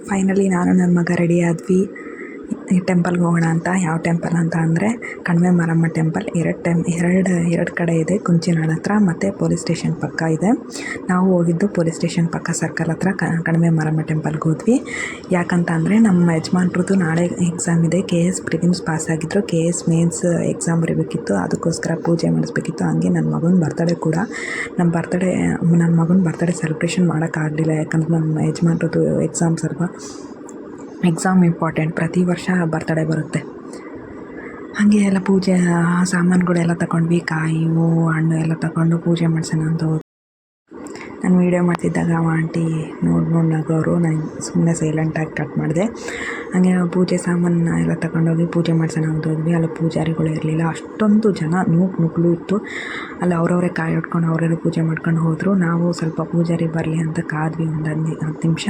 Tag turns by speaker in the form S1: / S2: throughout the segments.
S1: Finally ನಾನು ನನ್ನ ಮಗ ರೆಡಿ ಆದ್ವಿ ಟೆಂಪಲ್ಗೆ ಹೋಗೋಣ ಅಂತ. ಯಾವ ಟೆಂಪಲ್ ಅಂತ ಅಂದರೆ ಕಣಿವೆ ಮಾರಮ್ಮ ಟೆಂಪಲ್. ಎರಡು ಕಡೆ ಇದೆ, ಕುಂಚಿನಾಡ್ ಹತ್ರ ಮತ್ತು ಪೊಲೀಸ್ ಸ್ಟೇಷನ್ ಪಕ್ಕ ಇದೆ. ನಾವು ಹೋಗಿದ್ದು ಪೊಲೀಸ್ ಸ್ಟೇಷನ್ ಪಕ್ಕ ಸರ್ಕಲ್ ಹತ್ರ ಕಣಿವೆ ಮಾರಮ್ಮ ಟೆಂಪಲ್ಗೆ ಹೋದ್ವಿ. ಯಾಕಂತ ಅಂದರೆ ನಮ್ಮ ಯಜಮಾನ್ರದ್ದು ನಾಳೆ ಎಕ್ಸಾಮ್ ಇದೆ. KS ಪ್ರಿಲಿಮ್ಸ್ ಪಾಸ್ ಆಗಿದ್ದರು, KS ಮೇನ್ಸ್ ಎಕ್ಸಾಮ್ ಬರೀಬೇಕಿತ್ತು, ಅದಕ್ಕೋಸ್ಕರ ಪೂಜೆ ಮಾಡಿಸ್ಬೇಕಿತ್ತು. ಹಂಗೆ ನನ್ನ ಮಗನ ಬರ್ತಡೇ ಕೂಡ. ನನ್ನ ಮಗನ ಬರ್ತಡೇ ಸೆಲೆಬ್ರೇಷನ್ ಮಾಡೋಕ್ಕಾಗಲಿಲ್ಲ, ಯಾಕಂದ್ರೆ ನಮ್ಮ ಯಜಮಾನ್ರದ್ದು ಎಕ್ಸಾಮ್ ಇಂಪಾರ್ಟೆಂಟ್. ಪ್ರತಿ ವರ್ಷ ಬರ್ತಡೇ ಬರುತ್ತೆ. ಹಾಗೆ ಎಲ್ಲ ಪೂಜೆ ಸಾಮಾನುಗಳೆಲ್ಲ ತಗೊಂಡ್ವಿ, ಕಾಯಿ ಹೂವು ಹಣ್ಣು ಎಲ್ಲ ತಗೊಂಡು ಪೂಜೆ ಮಾಡಿಸೋಣ ಅಂತ ನಾನು ವೀಡಿಯೋ ಮಾಡ್ತಿದ್ದಾಗ ಆಂಟಿ ನೋಡಿ ನಗೋರು. ನಾನು ಸುಮ್ಮನೆ ಸೈಲೆಂಟಾಗಿ ಕಟ್ ಮಾಡಿದೆ. ಹಾಗೆ ಪೂಜೆ ಸಾಮಾನು ಎಲ್ಲ ತಗೊಂಡೋಗಿ ಪೂಜೆ ಮಾಡಿಸೋಣ ಅಂತ ಹೋದ್ವಿ. ಅಲ್ಲಿ ಪೂಜಾರಿಗಳು ಇರಲಿಲ್ಲ, ಅಷ್ಟೊಂದು ಜನ ನುಗ್ಲು ಇತ್ತು. ಅಲ್ಲಿ ಅವರವರೇ ಕಾಯಿ ಹೊಡ್ಕೊಂಡು ಅವರವರೇ ಪೂಜೆ ಮಾಡ್ಕೊಂಡು ಹೋದರು. ನಾವು ಸ್ವಲ್ಪ ಪೂಜಾರಿ ಬರಲಿ ಅಂತ ಕಾದ್ವಿ ಒಂದು 10 ನಿಮಿಷ.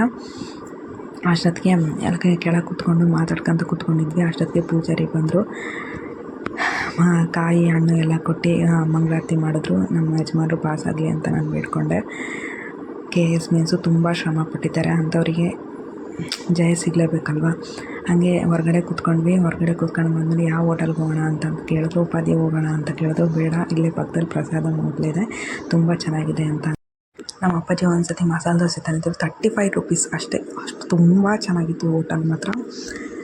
S1: ಅಷ್ಟೊತ್ತಿಗೆ ಎಲ್ಲ ಕೆಳಗೆ ಕೂತ್ಕೊಂಡು ಮಾತಾಡ್ಕೊತ ಕೂತ್ಕೊಂಡಿದ್ವಿ. ಅಷ್ಟೊತ್ತಿಗೆ ಪೂಜಾರಿ ಬಂದರು, ಕಾಯಿ ಹಣ್ಣು ಎಲ್ಲ ಕೊಟ್ಟು ಮಂಗಳಾರತಿ ಮಾಡಿದ್ರು. ನಮ್ಮ ಯಜಮಾನರು ಪಾಸ್ ಆಗಲಿ ಅಂತ ನಾನು ಬೇಡ್ಕೊಂಡೆ. KS ಮೇನ್ಸು ತುಂಬ ಶ್ರಮ ಪಟ್ಟಿದ್ದಾರೆ, ಅಂಥವರಿಗೆ ಜಯ ಸಿಗಲೇಬೇಕಲ್ವ. ಹಾಗೆ ಹೊರಗಡೆ ಕೂತ್ಕೊಂಡ್ವಿ. ಹೊರಗಡೆ ಕೂತ್ಕೊಂಡು ಬಂದಮೇಲೆ ಯಾವ ಹೋಟೆಲ್ಗೆ ಹೋಗೋಣ ಅಂತ ಕೇಳಿದ್ರು. ಉಪಾಧ್ಯ ಹೋಗೋಣ ಅಂತ ಕೇಳಿದ್ರು. ಬೇಡ, ಇಲ್ಲೇ ಪಕ್ಕದಲ್ಲಿ ಪ್ರಸಾದ ಹೋಟ್ಲಿದೆ, ತುಂಬ ಚೆನ್ನಾಗಿದೆ ಅಂತ. ನಮ್ಮ ಅಪ್ಪಾಜಿ ಒಂದು ಸತಿ ಮಸಾಲೆ ದೋಸೆ ತಂದಿದ್ರು, 35 ರೂಪೀಸ್ ಅಷ್ಟೇ. ಅಷ್ಟು ತುಂಬ ಚೆನ್ನಾಗಿತ್ತು ಹೋಟೆಲ್ ಮಾತ್ರ.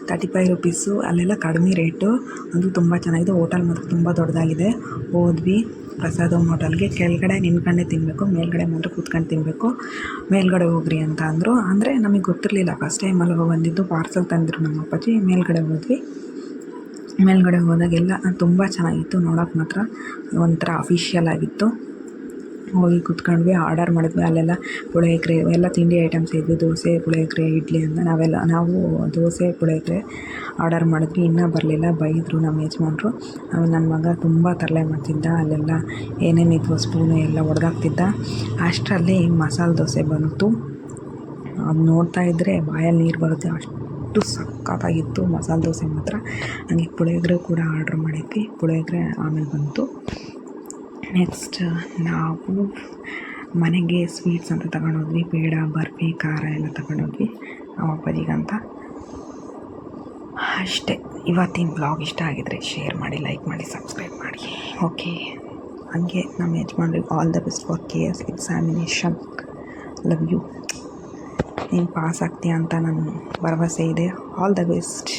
S1: 35 ರೂಪೀಸು, ಅಲ್ಲೆಲ್ಲ ಕಡಿಮೆ ರೇಟು. ಅದು ತುಂಬ ಚೆನ್ನಾಗಿದೆ. ಹೋಟೆಲ್ ಮಾತ್ರ ತುಂಬ ದೊಡ್ಡದಾಗಿದೆ. ಹೋದ್ವಿ ಪ್ರಸಾದಮ್ ಹೋಟೆಲ್ಗೆ. ಕೆಳಗಡೆ ನಿಂತ್ಕೊಂಡೇ ತಿನ್ನಬೇಕು, ಮೇಲ್ಗಡೆ ಮಾತ್ರ ಕೂತ್ಕೊಂಡು ತಿನ್ನಬೇಕು. ಮೇಲ್ಗಡೆ ಹೋಗ್ರಿ ಅಂತ ಅಂದರು. ಅಂದರೆ ನಮಗೆ ಗೊತ್ತಿರಲಿಲ್ಲ, ಫಸ್ಟ್ ಟೈಮ್ ಅಲ್ವ ಬಂದಿದ್ದು, ಪಾರ್ಸಲ್ ತಂದಿದ್ರು ನಮ್ಮ ಅಪ್ಪಾಜಿ. ಮೇಲ್ಗಡೆ ಹೋದ್ವಿ. ಮೇಲ್ಗಡೆ ಹೋದಾಗೆಲ್ಲ ತುಂಬ ಚೆನ್ನಾಗಿತ್ತು, ನೋಡೋಕೆ ಮಾತ್ರ ಒಂಥರ ಅಫಿಷಿಯಲ್ ಆಗಿತ್ತು. ಹೋಗಿ ಕೂತ್ಕೊಂಡ್ವಿ, ಆರ್ಡರ್ ಮಾಡಿದ್ವಿ. ಅಲ್ಲೆಲ್ಲ ಪುಳಿಯೋಗರೆ ಎಲ್ಲ ತಿಂಡಿ ಐಟಮ್ಸ್ ಇದ್ವಿ, ದೋಸೆ, ಪುಳಿಯೋಗರೆ, ಇಡ್ಲಿ ಅಂತ. ನಾವು ದೋಸೆ ಪುಳಿಯೋಗರೆ ಆರ್ಡರ್ ಮಾಡಿದ್ವಿ. ಇನ್ನೂ ಬರಲಿಲ್ಲ, ಬೈದರು ನಮ್ಮ ಯಜಮಾನ್ರು. ನನ್ನ ಮಗ ತುಂಬ ತರಲೆ ಮಾಡ್ತಿದ್ದ, ಅಲ್ಲೆಲ್ಲ ಏನೇನಿದ್ವು ಸ್ಪೂನು ಎಲ್ಲ ಹೊಡೆದಾಕ್ತಿದ್ದ. ಅಷ್ಟರಲ್ಲಿ ಮಸಾಲೆ ದೋಸೆ ಬಂತು. ಅದು ನೋಡ್ತಾ ಇದ್ದರೆ ಬಾಯಲ್ಲಿ ನೀರು ಬರುತ್ತೆ, ಅಷ್ಟು ಸಕ್ಕತ್ತಾಗಿತ್ತು ಮಸಾಲೆ ದೋಸೆ ಮಾತ್ರ. ಹಾಗೆ ಪುಳಿಯೋಗರೆ ಕೂಡ ಆರ್ಡ್ರ್ ಮಾಡಿದ್ವಿ. ಪುಳಿಯೋಗರೆ ಆಮೇಲೆ ಬಂತು. ನೆಕ್ಸ್ಟ್ ನಾವು ಮನೆಗೆ ಸ್ವೀಟ್ಸ್ ಅಂತ ತಗೊಂಡೋದ್ವಿ. ಪೇಡ, ಬರ್ಫಿ, ಖಾರ ಎಲ್ಲ ತಗೊಂಡೋದ್ವಿ ನಮ್ಮ ಅಪ್ಪಾಜಿಗಂತ. ಅಷ್ಟೇ. ಇವತ್ತಿನ ಬ್ಲಾಗ್ ಇಷ್ಟ ಆಗಿದರೆ ಶೇರ್ ಮಾಡಿ, ಲೈಕ್ ಮಾಡಿ, ಸಬ್ಸ್ಕ್ರೈಬ್ ಮಾಡಿ. ಓಕೆ. ಹಾಗೆ ನಮ್ಮ ಯಜಮಾನ್ರಿಗೆ all the best for KS examination. Love you. ನೀನು ಪಾಸ್ ಆಗ್ತೀಯ ಅಂತ ನನ್ನ ಭರವಸೆ ಇದೆ. All the best.